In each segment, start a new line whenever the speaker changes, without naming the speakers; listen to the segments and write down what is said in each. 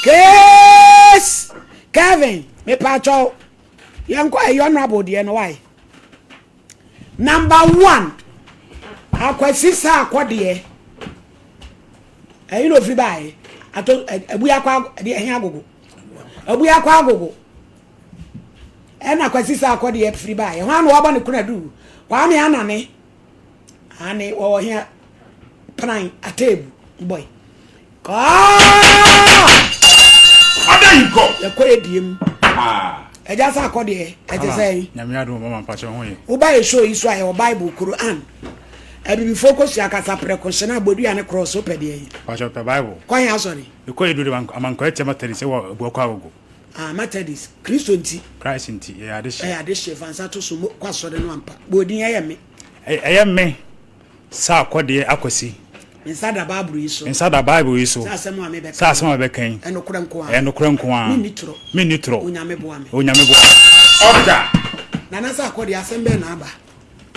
Case Kevin, me pacho. Young quite honorable, dear, no why. Number 1. Akwasisa akwadie. You know free buy. Ato ebu akwa de ehia gogo. Ebu akwa gogo. Na akwasisa akwadie free buy. Ho anu oba ne kuna du. Kwa me anane. Ane wo hia plan atebu boy.
Adanko.
Ya kwa ediem. Eja sa akwadie. Eje say.
Nyame adu mama pacho ho ye.
Wo buy show iso aye Bible Quran. Ebi focus ya kasa precaution abodu ya ne cross opede
pacho pe Bible
kwan ya sorry
e ko edu de amanko ete materi se wo buakwa gogo
Methodist Christ
nti ya ade
she fansa to so kwa sorry no ampa bodin ya me
me sa akode akosi
inside Bible iso
sa asem be kan
enokura nko a mi nitro onyame boa
order
nana sa akode asem be na aba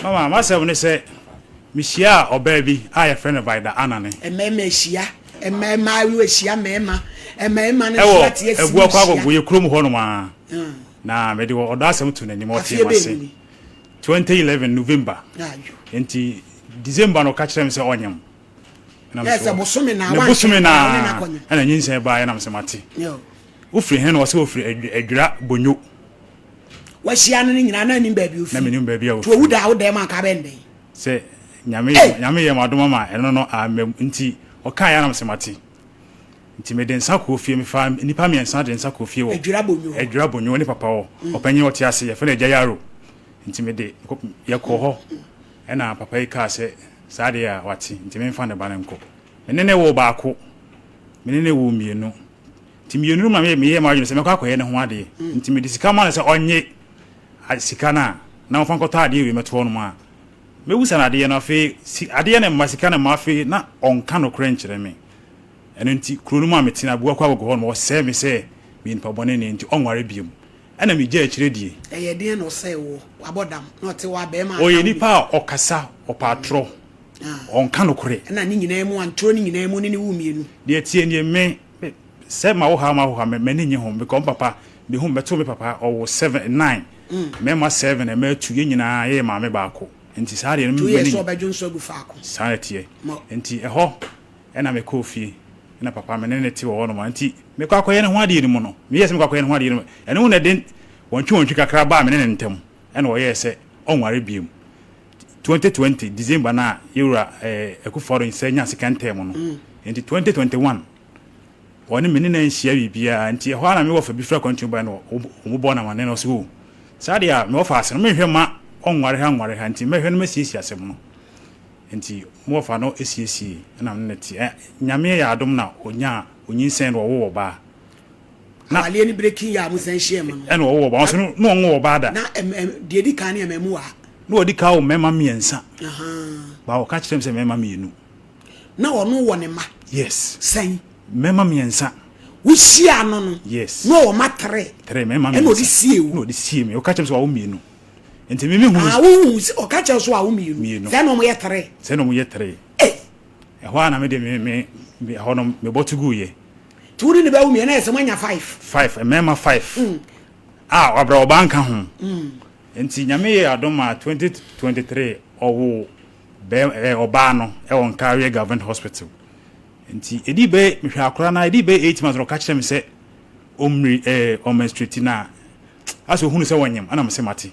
mama masem ne se Mishia or baby, I a friend of by the Anane.
A memeshia, a mema, you a shia mema, a mema,
a walk out with your crum honoma. Now, maybe what does some to any more 2011 November. Into December, no catch them so on him.
Yes, a Bosumina,
and a yin say by an amsamati. Ufri hen was so free a gra bonyo.
Was she anning an anning baby?
Name baby,
who doubt them a cabende.
Say, Yame Madoma, and no, I'm inti or Kayanam Semati. Intimate Sako fee me farm in the Pamian Sergeant Sako fee, a drab on your papa, or Penny or Tiasi, a fellow Jayaro. Intimate Yakoho, and our papa car say, Sadia, what's intimate fan of Bananco. And then they will barco. Many will me, no. Tim you know my me, Margin, and Macako, and one day. Intimate come on as a onye at Sicana. Now Fanco Tardy, we met one more. Me wusa na de na fe si ade na masika na mafe na onka no kra nkyere me eno nti kronu ma metina bu akwa gogo no se me se me npa bone ne nti onware biom ana me gya kyere die
eye de no se wo abodam no te wa be ma
o ye nipa okasa opatro onka no kre
na ni nyina mu antro ni nyina mu ni wu mienu
de tie ne me se ma wo ha me ne nye ho me kom papa be hu beto me papa o 7 9 me ma 7 e ma 2 ye nyina ye ma me baako enti saare no
me so ba junso gu faako
saare tie enti eho ena me kofie na papa me ne ti wo no ma enti me kwa akoye ne ho ade ni mu no me yesi me kwa akoye ne ho ade ni ene wo na den wontwi kakra ba me ne ntem ena wo ye se onware biem 2020 December na yura ekuforo nsanya second term no enti 2021 woni me ne na nhia bibia enti eho na me wo fa bi fra continue ba no wo bo na ma ne no so saare ya me wo fa ase no me hwe ma onware ha nti mehwe no masiesie asem no nti mo fa no esiesie na nneti nyame ya adom na onya onyinsen wo ba
na ale ni breaking ya musan hye ma
no wo ba so no wo ba da
na de di kan ya memu a
no odi ka o mema miensa ba o ka kyerem se mema mienu
na ono wo ne ma
yes
sen
mema miensa
wo hia no
yes
no wo ma 3
mema miensa
no di sie wo
no di sie me o ka kyerem se wo mienu enti mimi hu
wo o ka kyerem so wo mienu se no mo ye 3 ho ana me de me ho no me botugu ye turi ni ba wo mienu na se manya
5 mema 5 abra obanka ho enti nyame ye adoma 2023 owo be oba no e won Career Government Hospital enti edi be mehwa akora na edi be 8 months no ka kyerem se omri omenstrate na aso hunu se wonyem ana mse mate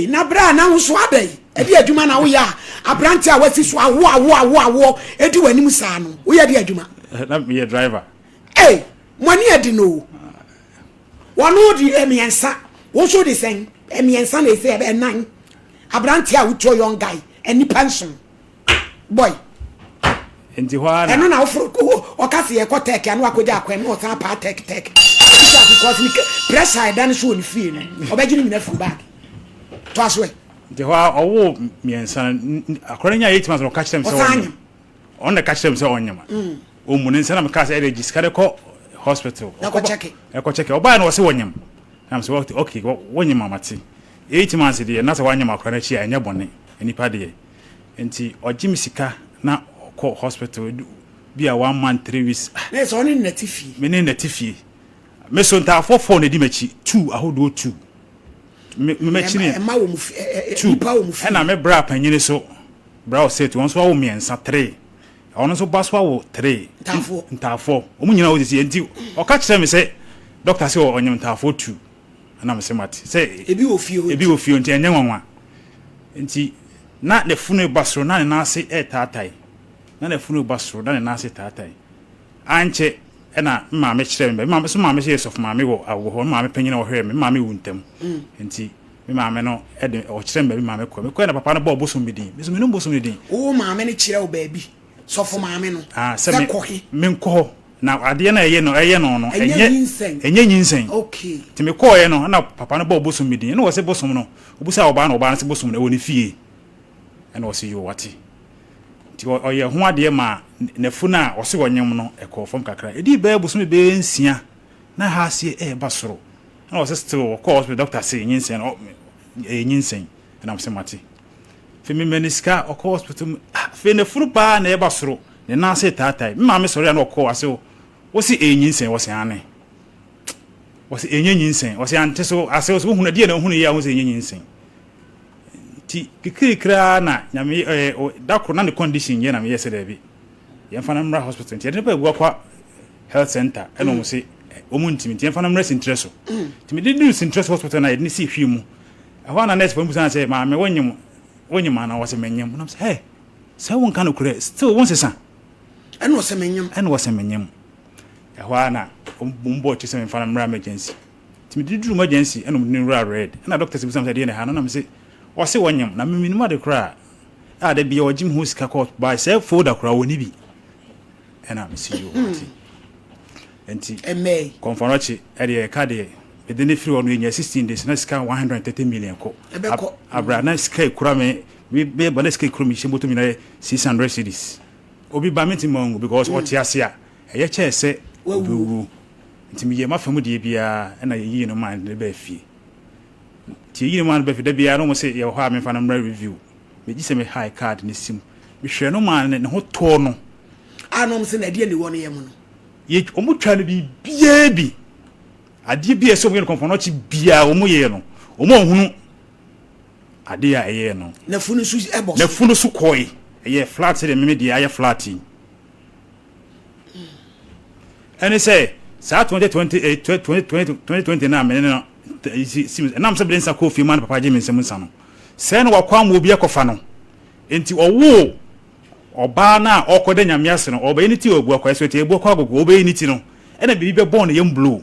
na bra na wo so abai edi adwuma na wo ya abranti a wasi so awo edi wani musa no wo ya di adwuma
na me driver
money edi no wono di emiensa wo so di sen emiensa na ese e 9 abranti a wo to young guy eni pension boy
enti ho ana
eno na wo o ka se ye ko tek anu akoja akwen o san pa tek because me pressure dan so ni fie no obeji ni na fu back to aswe
de ho owo miensa akora nya 8 months no catch them so on the catch them so onyama o mu ne nsa na me ka se register ko hospital e ko check oba na wo se wonyam am so okay wonyama mate 8 months de na se wanyama akora na chi anya bone enipa de enti oji misika na ko hospital be a 1 month 3 weeks
There's only netifi.
Me ne netifi. Me so nta for ne di machi 2 ahodo 2. Me machi ne
ma wo mu nipa wo mu fi.
Na me bra panyini so bra o set won so wo miensa 3. Ono so baswa wo 3. Ntafo. Omu nyina wo disi enti o ka kire me say doctor say onyem ntafo 2. Na me say mate. Say
Ebi wo fie
enti enye nwanwa. Enti na ne funu basro na ne na ase tatai. Na ne funu basro na ne na ase tatai. Anche na maame kire me maame so maame say sof maame wo awo ho maame panyina wo hwe me maame wo ntam. Enti me maame no ede o kire me maame ko me ko na papa no bo bosom bidin me so me no bosom bidin
o maame ne kire wo baabi sofo maame no
se me nko na ade na eye no enye nyinsen
okay
ti me ko ye no na papa no bo bosom bidin na wo se bosom no obusa oba na se bosom na woni fie na wo se yo wati ti o ye ho ade ma na funa wo se wonyem no ekọ fom kakra edi ba bosom be nsia na ha se basoro na wo se still ko hospital doctor say nyinsen nyinsen na am se mate fe me meniska o ko hospital fe na furu pa na basoro ne na se tatai mma me sori na o ko ase wo se nyinsen wo se ane wo se nyinsen wo se ante so ase wo hunu de na hunu ya wo se nyinsen ti kikira na nyame dakro na the condition ye na me yese da bi ye mfa na mra hospital ti de pa egwa kwa health center eno mo se omuntimi ti mfa na mra sintereso ti me de sintereso hospital na ye si hwi mu ehwa na nurse pampu sana say ma me wonyim na wo se menyem na say hey say won kan okure still won sesa
eno wo se menyem ehwa na mbo chi se me mfa na mra emergency ti me de emergency eno mo nura red na doctor se say de na ha na me say o se wonyem na me minima de kra a da bia wajim ho sika court by say folder kra woni bi ena me see you enti emei
konforochi e de ka de edene free onu nya 16 days na sika 130 million ko abra na sika kura me be ba na sika kura me shemboto mi na 600 cedis obi ba meti mongo because what yase a eye che se obi enti mi ye mafamu de bia na yi no man de ba fie ti yi no man ba fie de bia no mo se ye ho a me fa na mra review me gi se me high card ne sim me hwe no man ne ho to no
anom se na de ne won ye mu no
ye omu twa no bi bia bi ade bia so mo konfo no chi bia omu ye no omu ohunu ade ya eye no
na funu su ebo
na funu su koi eye flat de me dia aye flat and say sa 2020 na me no na mse blensa ko fi man papa je me nsem nsa no se no wakwa mo obi ekofa no enti owo oba na okode nyame ase no oba yiniti obu akwa so te ebu akwa gogo oba yiniti no ena bibi be born yem blue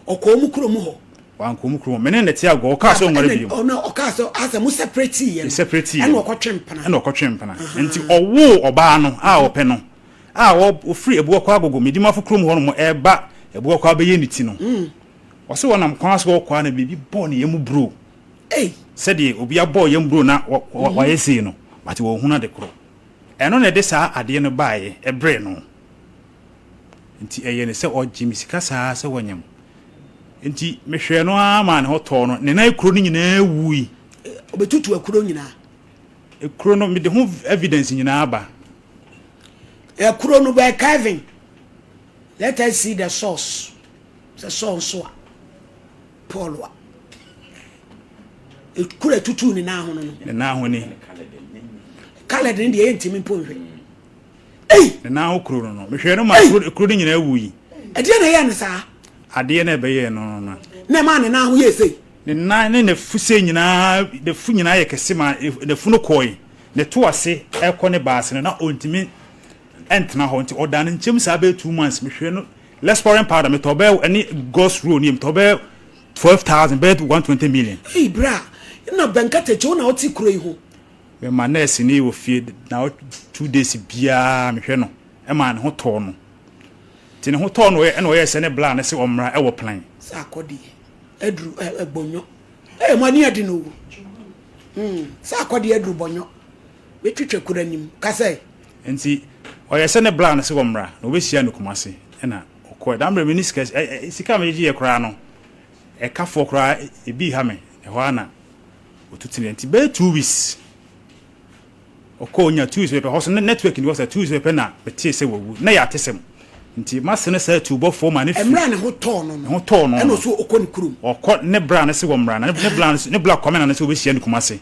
okomu kromu ho
wan komu kromu mene ne te ago oka so ngare bi
no oka so asa mu separate ye ena okotwempana
enti owo oba no a ope no a o free ebu akwa gogo medima fo kromu ho no mo eba ebu akwa be yiniti no oso wonam kwa so kwa na bibi born yem blue said obi abo yem blue na wa yesi no but wo huna de kro eno ne de sa ade no baaye ebre no nti eye ne se ogimi sika sa se wonyem nti mehwe no ama ne hoto no ne na ekro ni nyina wui
obetutu ekro nyina
ekro no me de ho evidence nyina aba
ekro no by Kevin let us see the source so Paul wa ekro tutu ni na ho no
ne na ho ni
kala de ndie ntimi ponhwe
ne na ho kro no mehwe no ma kro ni nyina wui
ade na ye ne sa
ade na be ye no
na ma ne na ho ye sei
ne na ne fuse nyina de fu nyina ye kese ma ne fu no koi ne to ase ekọ ne baase na ontimi entna ho nti oda ne nchem sa be 2 months mehwe no less foreign powder me to be any ghost roll ni to be 12,000 be 120 million
bra na banka techo na oti kro iho
we ma nurse ni wo fie na 2 days bia mehwe no e ma ne ho to no ti ne ho to no e na o ye se ne bla na se omra e wo plan
sa akodi edru egbonyo mani adi no sa akodi edru bonyo we twetwe kura nim ka sai
enti o ye se ne bla na se omra na obehia no kumase e na okọ da mra miniska sika me ji ye kura no e ka fo kura e bi ha me e ho ana otutine enti be 2 weeks okonya Tuesday pe hoso network ni was a Tuesday pe na betie se wawu na ya tesem nti masene sa tubo fo ma ne
emra ne ho to no e no so okoni kurum
okọ ne bra ne se wo mra ne bla comment na se obehia ne kumase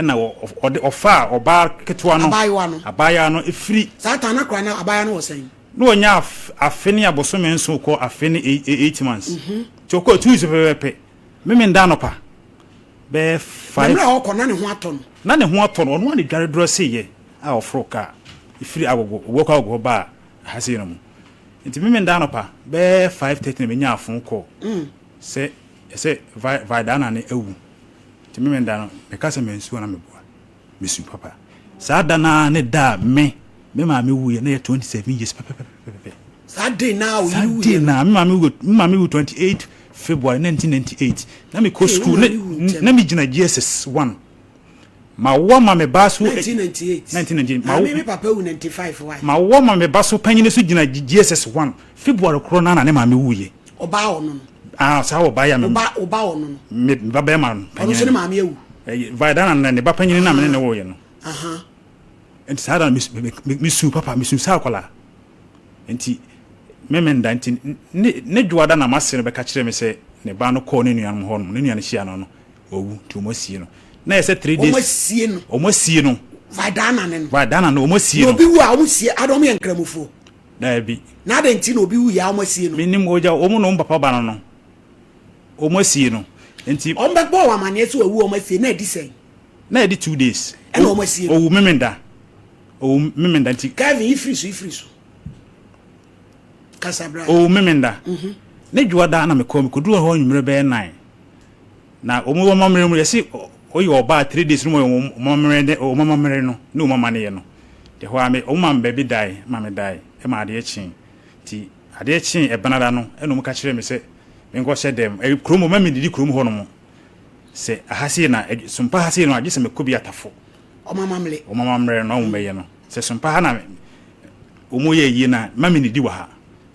na ofa oba ketwa no abaya no efiri
satan na kra na abaya no wosan
no onya afeni abosome nso ko afeni 8 months ti okọ Tuesday pe meme nda no pa be 5
emra okọ na ne ho ato no
na ne ho ato no no ne dware dro se ye a ofro ka efiri agogo woko agogo ba hase no mu nti meme nda no pa be 5:30 me nya afon ko se vaidana ne ewu nti meme nda no me ka se mensu na meboa mesu papa sa dana ne da me ma me wu ye na 27 years papa
sa day now
you day na me ma me wu 28 February 1998 na me ko school na me gina GSS 1 ma wo ma me baso 1998
ma me papa wu 95 why
ma wo ma me baso panyine so gina GSS 1 February kro na ne ma me wu ye
oba ono
sa oba ya me
oba ono
me baba ma
ono so ne ma me ewu
vaidana na ne ba panyine na me ne wo ye no enti sa da mi su papa mi su sa kwala enti memenda enti ne dwada na masere be ka kire me se ne ba no ko ne nuan ho no ne nuan hia no owu ti o mosie no na ye se 3 days o mosie no vaidana no o mosie no
obi wu a o mosie adom ye nkramufo
da bi
na da enti na obi wu ya o mosie no
minim oja o mu no papa ba no o mosie no enti
o mbe gbo wa mane so owu o mosie na edi sen
na edi 2 days
e no o mosie
owu memenda enti
Kevin ifri so Casabra
o memenda ne dwada na me ko du ho nwumre be 9 na o mu mamre mu yesi o yo ba 3 days no mo mamre no ne o mama ne ye no de ho ame o mam be bi dai ma me dai e ma ade echi ti ade echi e banada no e no mu ka kire me se me ngo hye dem e kromo ma me didi kromo ho no mo se ahase na SOMPA hase no age se me ko bi atafo
o
mamre no o me ye no se SOMPA ha na o mu ye yi na ma me didi wa ha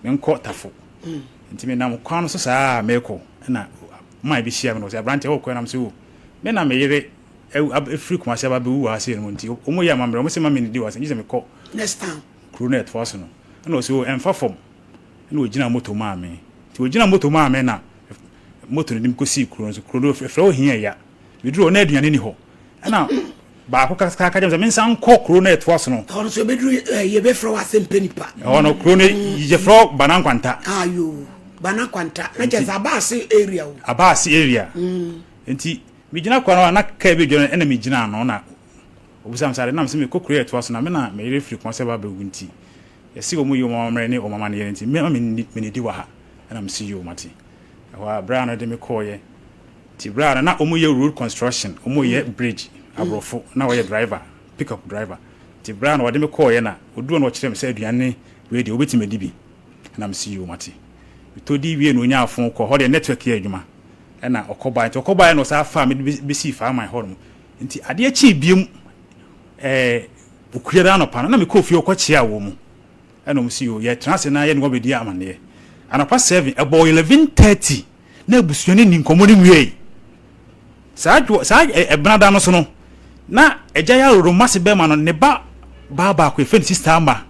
nko tafo nti me nam kwano so saa meko na mai bi hia me no se abrante wo kwanam se wo me na me yere free kuma se ba be wu ha se no nti o mo ya mamre o mo se ma me ndi wa se nje me ko
next time
crunet force no na o se o emfa fom na o gina moto ma me nti o gina moto ma me na moto ni ko si kru so kru frɛ o hia ya me duro na aduane ni ho na ba ko ka jam se men san ko crunet force no
ono so be duro ye be frɛ wa sempenipa
ono crunet je frɛ banankwanta
ayo banankwanta na je abase area o
abase area nti mi gina kwa na ka be dwo na mi gina no na obusam sare na me ko crunet force na me na me refri ko se ba be gunti yesi o mu yo mamre ne o mama ne nti me me di wa ha na me si yo mate wa bra na de me ko ye ti bra na o mu ye road construction o mu ye bridge abrofo na wo ye driver pickup driver ti bra na wo de me ko ye na oduo na o kire me se aduane we de obeti me di bi na me si yo mate to di wie no nya afon ko ho de network ye adwuma na okoba no sa fa me be si fa my home nti ade achi biem bukuyada no pa na me ko fie okwachi awo mu na mo si yo ye transe na ye no be di amane anapa 7 about 11:30 na busuane ni nkomo ni wie sa ebnada no so no na eja ya roro mase be ma no ne ba ko efe sister ama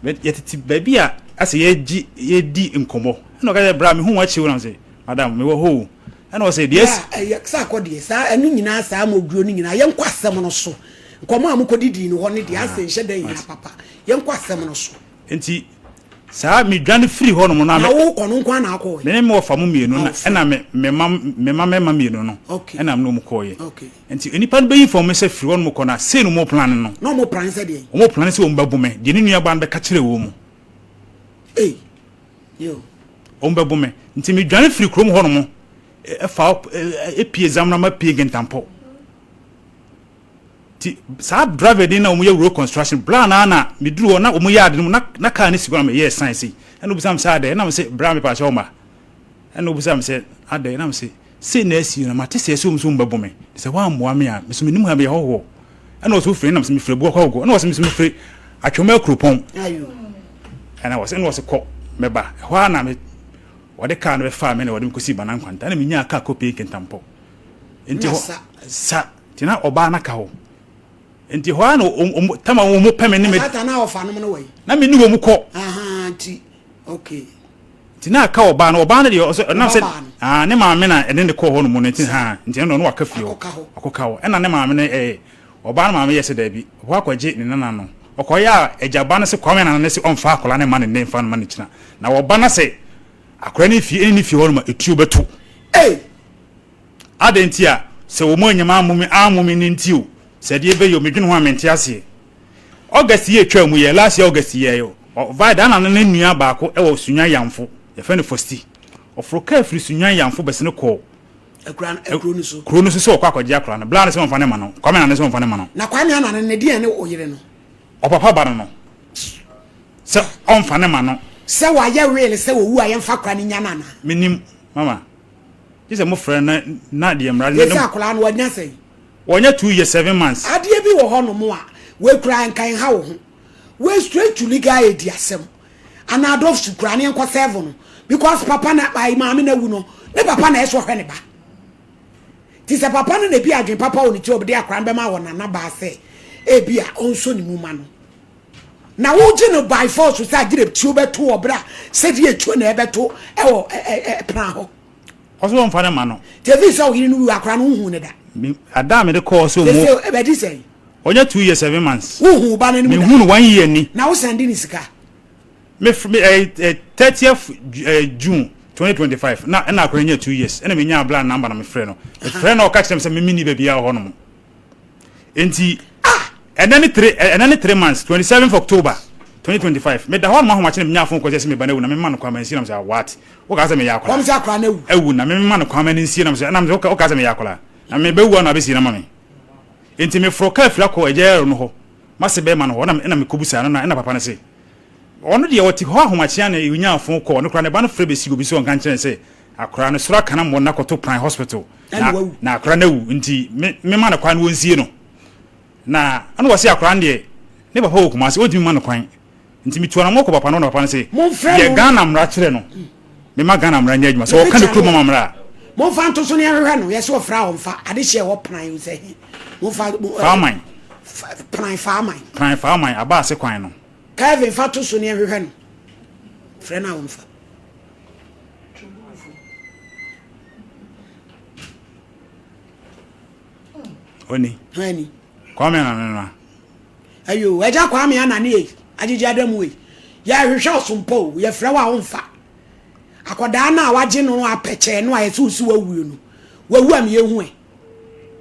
yetiti baby a ase ye di nkomo na ka bra me hu wa chi wona se madam me wo ho na o se yes
sa akode sa anu nyina sa amoduro ni nyina ye nkwasem no so nkomo amukodidi no ho ne de ase nhye dan ya papa ye nkwasem no so
enti sa mi dwane free ho no na
me wo kono nkwa na akọ
me me ofa mu mienu na na me mama mienu no na me no mu koye enti enipa no be inform se free ho no ko na se no mo plan no
no mo plan se de
o mo plan se o mbabu me de ni nua ban be ka kire wo mu
yo
o mbabu me enti mi dwane free krom ho no mo fa pie exam na ma pie gentampo ti sa driver din na o mu ye road construction plan na mi duru na o mu yard no na car ni sigura me yes science and obusam sa ade na me say bra me pa cha ma and obusam say ade na me say na asi na mate say so mso mbabu me say wa moa me a me so menim ha me ho and also free na me free bu ko go and also me free atwoma krupon
ayo
and I was ko me ba ho na me wode car no be fa me na wode ko si banan kwanta na me nya car copy kentampo enti ho sa tina oba na ka ho enti ho ano tama wo mo peme ne me
ata na ofa no no we
na me ni wo mu ko
aha ti okay
ti na ka oba no de na se ne maame na ene ne ko ho no mu ne ti ha enti no waka fie ho akoka ho ena ne maame ne oba no maame yese da bi ho akwaje ne nana no okoya ejaba no se kwame na ne se onfa akola ne ma ne mfa no ma ne kina na oba na se akora ne fie ho no ma etuo beto adentia se wo mo nyama amumi ne ntio se de be yo medwene ho amenti ase August ye twa mu ye last year August ye yo vida na ne nua baako e wo sunwa yamfo ye fe ne fosti ofro ka afiri sunwa yamfo bese ne ko ekro no so kwa akwaje akra na bla na se mfa ne ma no kwame na ne se mfa ne ma no
na kwame na ne de ne oyire no
opapa ba no se onfa ne ma no
se wa ye real se wo wu ayemfa kra ne nya nana
minim mama jise mo frɛ na de mra
ne se akra no wanya sei
wonya 2 years 7 months
ade bi wo ho no mo a we kra nkan ha wo ho we straight to legal aid asem ana adof sukra ne nko 7 no because papa na bai maame na wu no ne papa na eso hwe ne ba ti se papa no na bi adwen papa wo ni ti obde akra be ma wo na ba se e bi a onso ni mu ma no na wo je no by force so agire ti obeto obra se di etuo na ebeto e wo plan ho
oso mfa ne ma no
ti vi so yiri no akra no hu ne da
Adam de call so mo
e be di say
onya 2 years 7 months
hu ba ne mu
me hu 1 year ni
na wo send ni sika
me 30th June 2025 na akra nya 2 years ena me nya bla number na me frɛ no me frɛ no ka kyerem se me mini ba bia ho no enti and then 3 months 27th October 2025 me da ho ma ho ma kyerem nya afon ko se me ba na wu na me ma no kwa man si na me say what wo ka se me ya akra
kom se akra na wu
ewu na me ma no kwa man si na me say na me wo ka se me ya akra na me be wu na be si na ma me enti me froka afira ko ejero no ho mase be ma no ho na me kobusa no na papa ne se ono de woti ho ahomachia na yunya afon ko no kra ne ba no frɛ be si obi so nkan kyerɛ se akra no sura kana mo na koto prime hospital na akra na wu enti me ma no kwan wonsie no na ano wose akra ne ne papa wo kuma se odimi ma no kwan enti mitua na mo ko papa no na papa ne se ye Ghana mra kyerɛ no me ma Ghana mra nya adwuma so o kan ko mama mra
mo fa nto so ne hwehwe no ye se o fra o mfa ade hye wo plan wo se mo fa
farming
plan farming
aba se kwan no
Kevin fa to so ne hwehwe no fra na o mfa
oni kwame na
ayo eja kwame na ne agigi adamu we ya hwehwe osompo ye fra wa o mfa akoda na waje no apeche no ayesusu wawuo no wawu am ye hu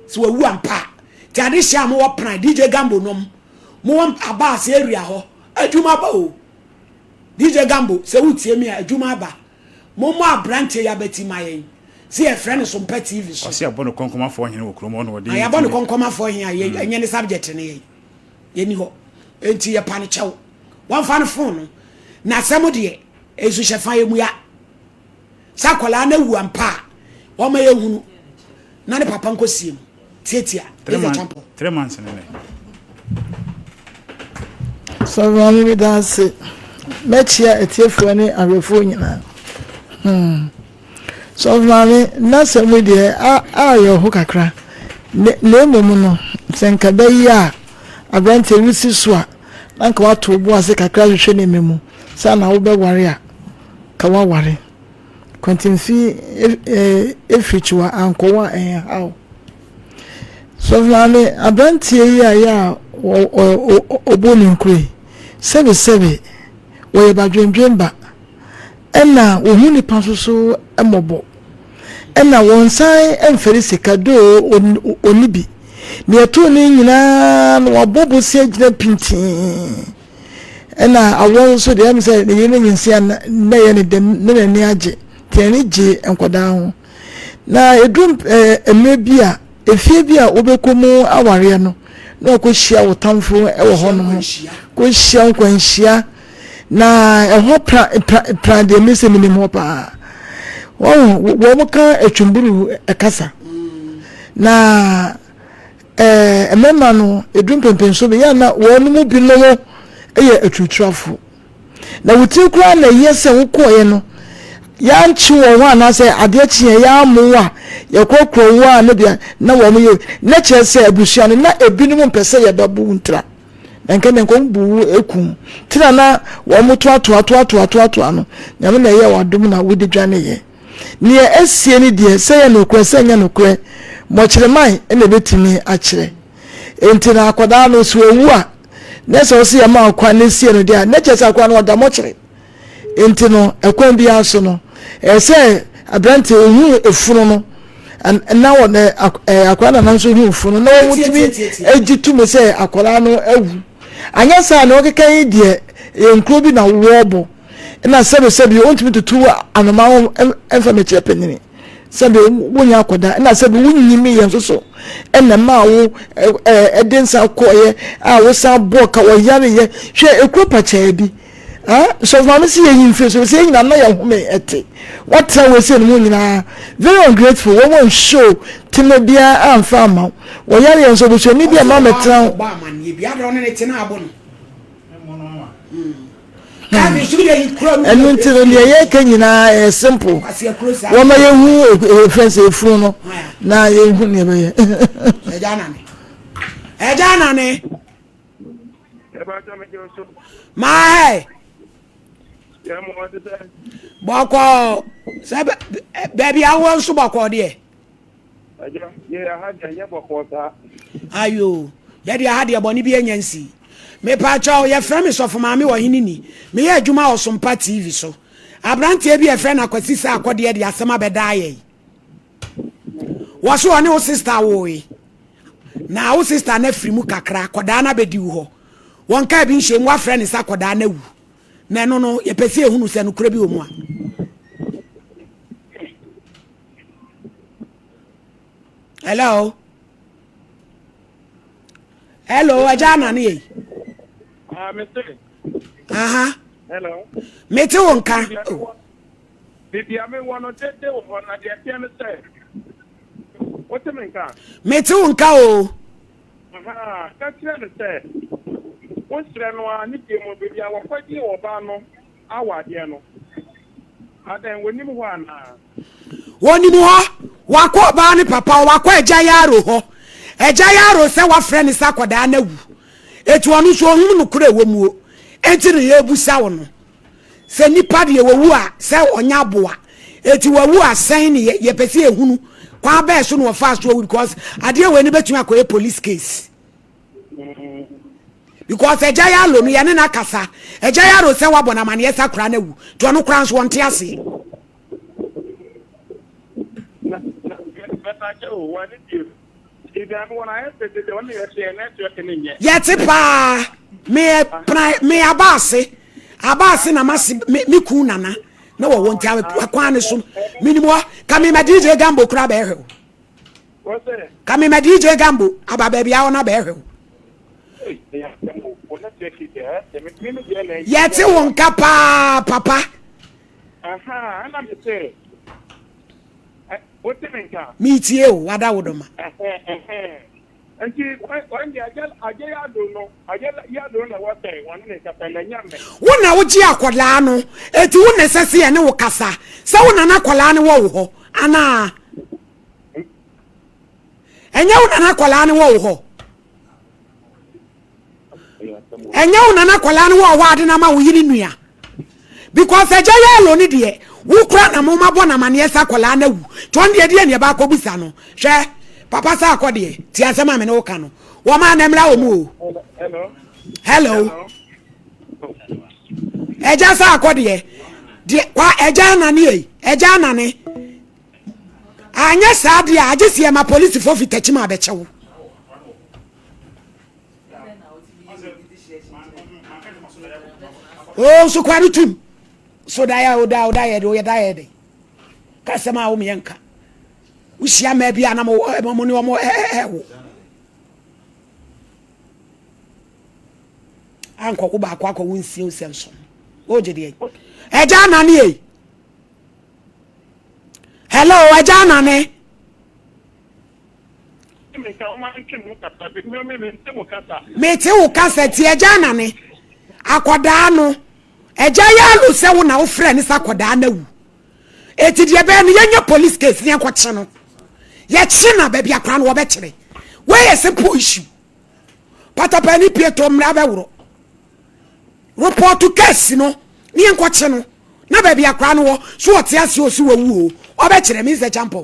so wawu ampa ti ade hia mo wo plan DJ Gambo nom mo abase area ho adwuma ba o DJ Gambo se wutie mi adwuma ba mo abrante ya beti mayen se e friend SOMPA TV so
se abono konkoma fo hene wo kromo no wode
ya abono konkoma fo hene enye ne subject ne ye ni ho enti ye pane chew wan fa no phone no na semo de ezu hyefa ye mu ya sakola na wu ampa o ma ye hunu na ne papa nkosiem tietia
3 months ne
so mami dance mechia etiefu ne awefo nyina so mami na semu de yo ho kakra le momu no senka da yi a abrante wisi so a nanka wato bo ase kakra hwehwe ne memu sa na wo be ware a ka wa ware kontinfi efrichwa ankowa how so mami abrante yi a ya oboni nkure sebe wo ba dwendwemba ena wo hu ni pansoso emobo ena won sai emferi sekado onibi ne to ni nyina no wabobo se agina pintin ena awon so de am say ne yene nyinsia na ye ne dem ne ne age tiani je enkoda ho na edum emebi a efie bi a obekomu aware no na ko hia wo tamfo e wo ho no ko hia nkwanhia na eho pra de mese minim ho pa wo mo ka etwumburu ekasa na emema no edum pempenso be ya na wo no mu bi no eye etwutrafo na wuti kura na yese wo koye no yanchi wo wa na say ade chi ya mu a ye kokro wa na bia na wo mu ye na che say abusua na ebinum pese ye babu ntra enke ne ko bu ekum tira na wo mu to no nyame na ye wadom na wodi dwane ye ne esie ni de say ye no kro say nya no kro mo kire man e na betimi a kire enti na akoda no so ewu a na so se ye ma akwa na sie no de na che say akwa no da mo kire enti no ekwan bi aso no say abrante ohu efunu no na wo na akwa na nso hu efunu na wo mutimi ejitu me say akola no awu anya sa na okekan die enkro bi na wobo na sebe ontimi tutu anoma enfame chepenini sebe wonya akoda na sebe wunyimi ye nso na ma wo edensa koye a wo sa boka wo yare ye hwe ekropa cha bi so mama see yin face so say na ya home ete what we say no nyina very ungrateful we won show timebia amfa ma wo yare yen so bo so ni bia ma metra
ba man ye bia do ne tina abo no ka bi su ye kro
enu ntiro ne ye ka nyina simple wo ma ye hu friends efuru no na ye hu ne be ye
ejana ne my boko sabe baby I want so boko de ayo ya de ha de boni bi enyansi me pa cha ye frame so for mama wo hinini me ye adwuma o SOMPA TV so abrante bi e friend akwasi sa akode de asema beda aye wo so one wo sister wo yi na wo sister na frimu kakra akoda na bedi wo won ka bi nhye mu afre ne sa akoda na wu na no ye pese ehunu se no kura bi omu a hello ajana ni
Mr.
Aha
Hello
mete wonka
bibi ame wono tete wo na de pia me say what me nka
mete wonka o
aha ka tire me say won sire no ani de mo bibi a wo kwadi wo ba no awade no adan wonim ho ana
wonim ho wakọ ba ni papa wakọ eja yaro ho eja yaro se wa frɛ ni sakoda na wu etu onu so ohun no kura ewomuo enti ne yebusa wo no se nipa de yewu a se onya boa eti wawu asen ne ye pese ehunu kwa ba so no fast wo because ade we ni betumi akoye police case because eja yaro no ye ne na kasa eja yaro se wa bona mane yesa kura na wu to no kura so wonte ase yeti pa me abase na masi me ku nana na wo wonti akwan ne so minimo ka me DJ Gambo kura be hwe ka me DJ Gambo aba ba bia wona be hwe yeti won ka papa
aha ana me say what me nka
mi tie o wada wodoma
anti when the ajaya do no ajaya do na what say one ne ka pele nyame
wona wo ji akola no eti wo nesese ye ne wo kasa se wo nana akola ne wo ho ana enye wo nana akola ne wo ho enye wo nana akola ne wo ho ade na ma wo yiri nua because ajaya lo ni de wo kura na mo mabo na mane esa akola na wu ton de ne ba kobusa no hwe papa sa akode ti asema me ne wo ka no wo ma na mra wo mu hello eja sa akode de kwa eja na ne eja na ne anya sa de agese ma police fo fitachi ma be chewo oh so kwani tum so da ya oda ye de kasema wo mienka usia ma bia na mo ni wo wo anko ko ba kwa ko wonsie osenso o je de eja na ne hello eja na ne me te wo kasa ti eja na ne akoda no eja ya lo se wo na wo frɛ ni sakoda na wu eti de be no yenya police case ne akwache no ye che na ba bia kra no be kire we a simple issue patapa ni pieto mra be woro report to case no ne akwache no na ba bia kra no wo so ote ase o si wawu o be kire me se champion